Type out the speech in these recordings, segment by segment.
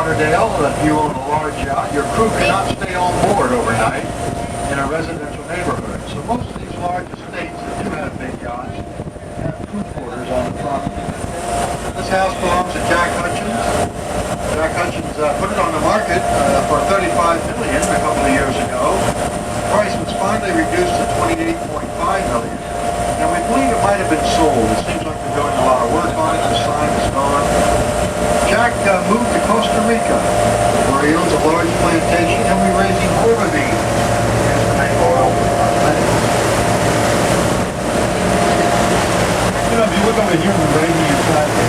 Fortlauderdale, if you own a large yacht, your crew cannot stay on board overnight in a residential neighborhood. So most of these large estates that do have big yachts have crew quarters on the property. This house belongs to Jack Hutchins. Jack Hutchins put it on the market for $35 million a couple of years ago. The price was finally reduced to $28.5 million. And we believe it might have been sold. It seems like they're doing a lot of work on it. The sign is gone. Jack moved to Costa Rica, where he owns a large plantation. He'll be raising river beans. Here's the main oil. You know, if you look over here on the right-hand side, you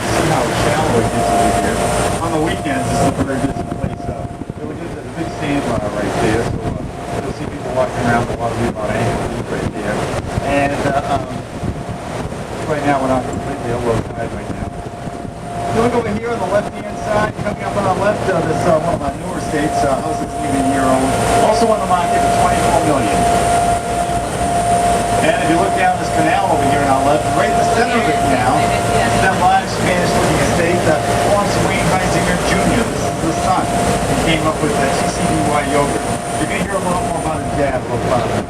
see how shallow it gets over here. On the weekends, this is a very busy place. It was just a big sandbar right there, so you'll see people walking around with a lot of people on ankle deep right there. And right now we're not completely at low tide right now. If you look over here on the left-hand side, coming up on our left, this one of our newer estates, house that's even a year old, also on the market for $24 million. And if you look down this canal over here on our left, right in the center of the canal, is that large Spanish-looking estate that belongs to Wayne Heisinger Jr. This is the son. He came up with that CCDY yogurt. You're going to hear a lot more about his dad, a little about it.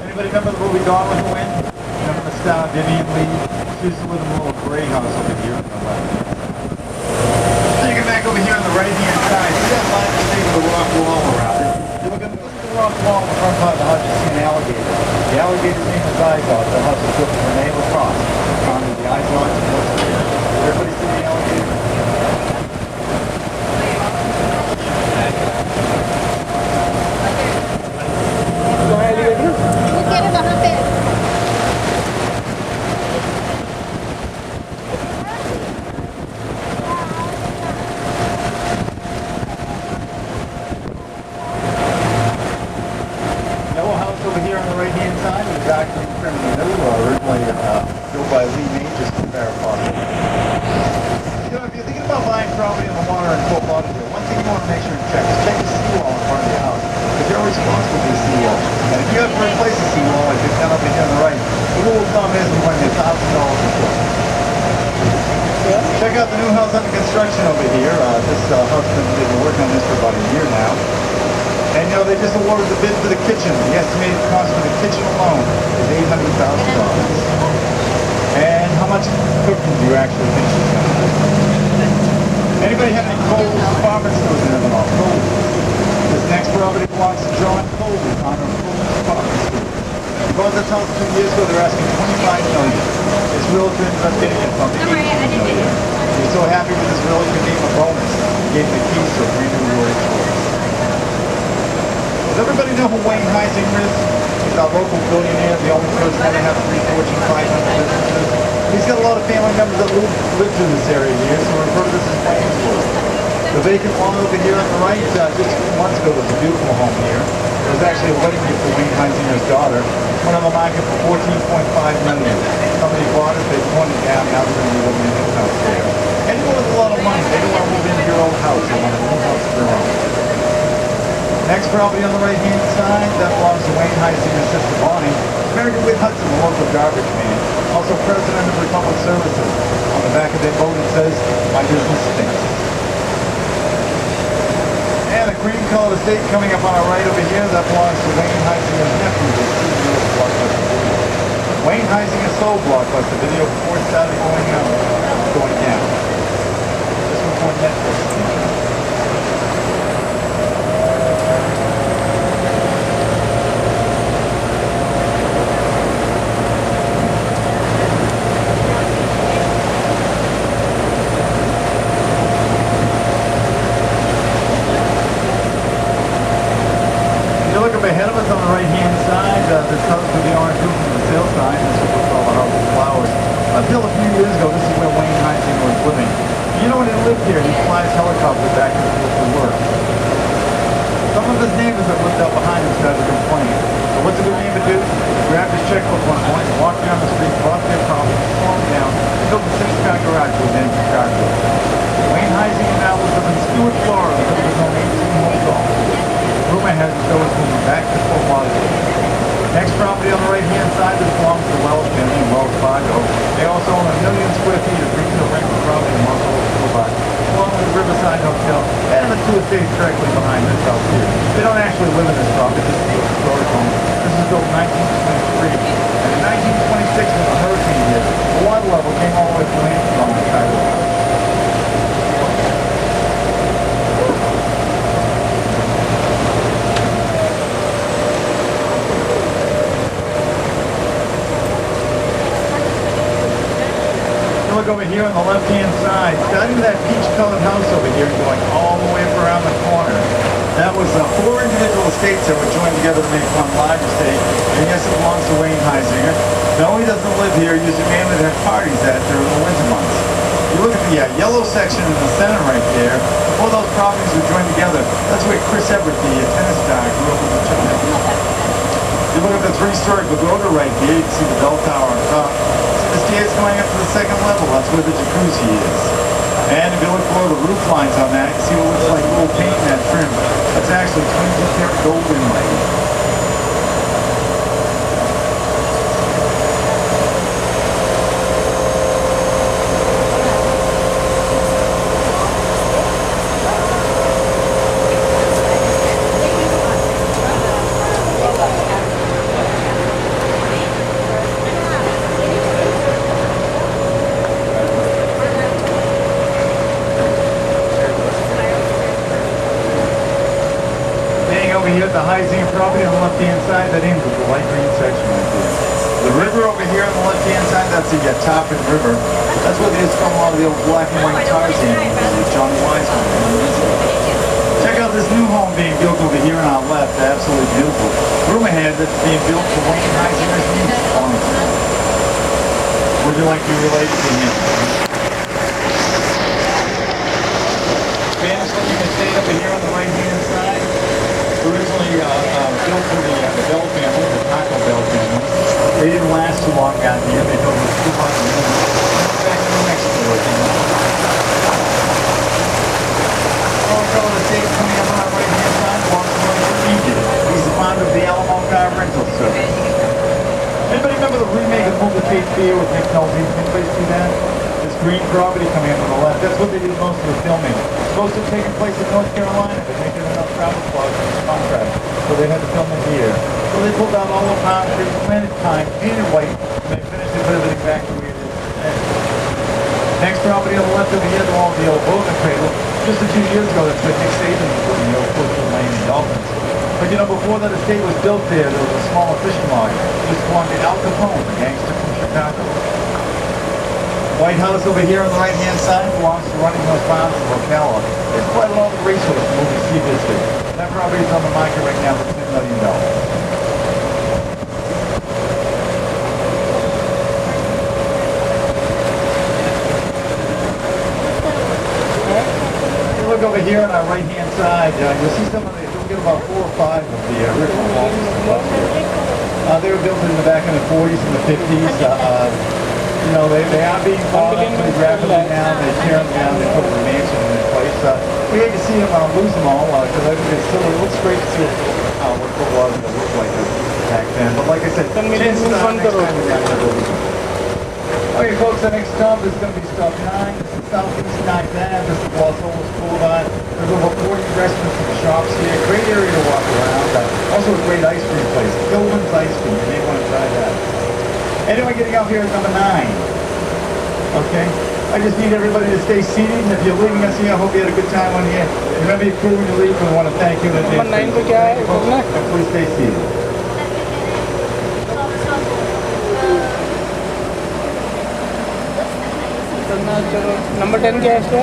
Anybody remember the movie Gone with the Wind? Remember the star Vivian Lee? She used to live in a little gray house over here on the left. Then you get back over here on the right-hand side. See that line of estate with the rock wall around it? You look at the rock wall in the front part of the house, you see an alligator. The alligator's name is Izod. The house is built from a nail across. Found the Izod. Everybody see the alligator? Over here on the right-hand side, the dock in the middle, originally built by Lee Majors from Farrapos. You know, if you're thinking about buying property on the water in Fortlauderdale, one thing you want to make sure to check is check the seawall in front of your house, because you're responsible for the seawall. And if you have to replace the seawall, like you've done over here on the right, the rule of thumb is it's going to be $1,000 a foot. Check out the new house under construction over here. This house has been working on this for about a year now. And you know, they just awarded the bid for the kitchen. The estimated cost for the kitchen alone is $800,000. And how much cooking do you actually think she's going to do? Anybody have any Cole's department stores in Illinois? Cole's. This next property belongs to John Colby, owner of Cole's department store. He bought this house 2 years ago. They're asking $25 million. His realtor ended up getting it from $18 million. He was so happy with his realtor, he gave him a bonus. He gave him the keys to a brand new Royal Court. Does everybody know who Wayne Heisinger is? He's our local billionaire, the only person to have 3 Fortune 500 businesses. He's got a lot of family members that live in this area here, so we refer to this as Wayne's World. The vacant lot over here on the right, just a few months ago, was a beautiful home here. It was actually a wedding gift for Wayne Heisinger's daughter. Went on the market for $14.5 million. Somebody bought it, they torn it down, now they're going to be living in his house there. Anyone with a lot of money, they don't want to move into your old house, they want a new house of their own. Next property on the right-hand side, that belongs to Wayne Heisinger's sister Bonnie. Married to Whit Hudson, the local garbage man. Also president of Republic Services. On the back of their boat it says, "My business stinks." And a cream-colored estate coming up on our right over here, that belongs to Wayne Heisinger's nephew, the CEO of Blockbuster Video. Wayne Heisinger sold Blockbuster Video before it started going down. This one's on Netflix. Ahead of us on the right-hand side, this house with the orange roof and the sale sign, this is what's called the House of Flowers. Until a few years ago, this is where Wayne Heisinger was living. You know, when he lived here, he flies helicopters back and forth to work. Some of his neighbors that lived out behind him started complaining. So what's a good neighbor do? Grab his checkbook one point, walk down the street, bought their property, slow them down, and built a 6-car garage with an empty car door. Wayne Heisinger now lives in Stewart, Florida, with his own 18-hole golf. Rumor has it though it's moving back to Fortlauderdale. Next property on the right-hand side side, this belongs to Wells Family and Wells Fargo. They also own 1 million square feet of retail rental property in Muscle, along with the Riverside Hotel and the 2 estates directly behind this house here. They don't actually live in this property, this is a storage home. This was built in 1923. And in 1926, when the hurricane hit, the water level came all the way to landfill on the side of the house. Look over here on the left-hand side, starting that peach-colored house over here and going all the way up around the corner. That was 4 individual estates that were joined together to make one large estate. And yes, it belongs to Wayne Heisinger. No, he doesn't live here. He usually mainly have parties at during the winter months. You look at the yellow section in the center right there. Before those properties were joined together, that's where Chris Everett, the tennis star, grew up with the children. You look at the 3-story pagoda right here. You can see the bell tower on top. The stairs going up to the 2nd level, that's where the jacuzzi is. And if you look below the roof lines on that, you see what looks like little paint in that trim. That's actually 22-karat gold inlay. Here at the Heisinger property on the left-hand side, that ends with the light green section right there. The river over here on the left-hand side, that's the Tarpon River. That's where they used to film a lot of the old black and white Tarzan movies with Johnny Weissman. Check out this new home being built over here on our left, absolutely beautiful. Rumor had that it's being built for Wayne Heisinger's niece, honestly. Would you like to be related to him? Spanish looking estate over here on the right-hand side. Originally built for the Bell family, the Taco Bell family. They didn't last too long out here. They built this 200 units. Back in New Mexico, I think. Also, the state coming up on our right-hand side belongs to Egypt. He's the founder of the Alamo Car Rental Service. Anybody remember the remake of Movie Cape Fear with Nick Nolte? Anybody see that? This green property coming up on the left. That's what they did most of the filming. It's supposed to have taken place in North Carolina, but they didn't enough travel clubs in this contract, so they had to film it here. So they pulled out all the palm trees, planted pine, painted white, and they finished it, put everything back to where it is today. Next property on the left over here, the one with the old boating cradle. Just a few years ago, that's where Nick Saban was putting the old Fortlauderdale Miami Dolphins. But you know, before that estate was built there was a smaller fishing lodge. It was belonged to Al Capone, the gangster from Chicago. White House over here on the right-hand side belongs to Running Hills Farms in Ocala. It's quite a long racehorse movie Sea Biscuit. That property is on the market right now for $10 million. If you look over here on our right-hand side, you'll see some of the, you'll get about 4 or 5 of the original homes above here. They were built in the back in the 40s and the 50s. You know, they are being bought up pretty rapidly now. They tear them down, they put the mansion in place. We hate to see them lose them all, because I think it's still, it looks great to see what Fortlauderdale looked like back then. But like I said, chances are next time we're going to lose them. Okay, folks, the next stop is going to be stop 9. This is Southeast 9th Ave. This is Los Olas Boulevard. There's over 40 restaurants and shops here. Great area to walk around. Also a great ice cream place, Gilman's Ice Cream. You may want to try that. Anyone getting out here at number 9? Okay? I just need everybody to stay seated, and if you're leaving us here, I hope you had a good time on here. Remember your crew when you leave, we want to thank you in advance. Number 9 पे क्या है? बोलना? Please stay seated. चलो number 10 क्या है इसका?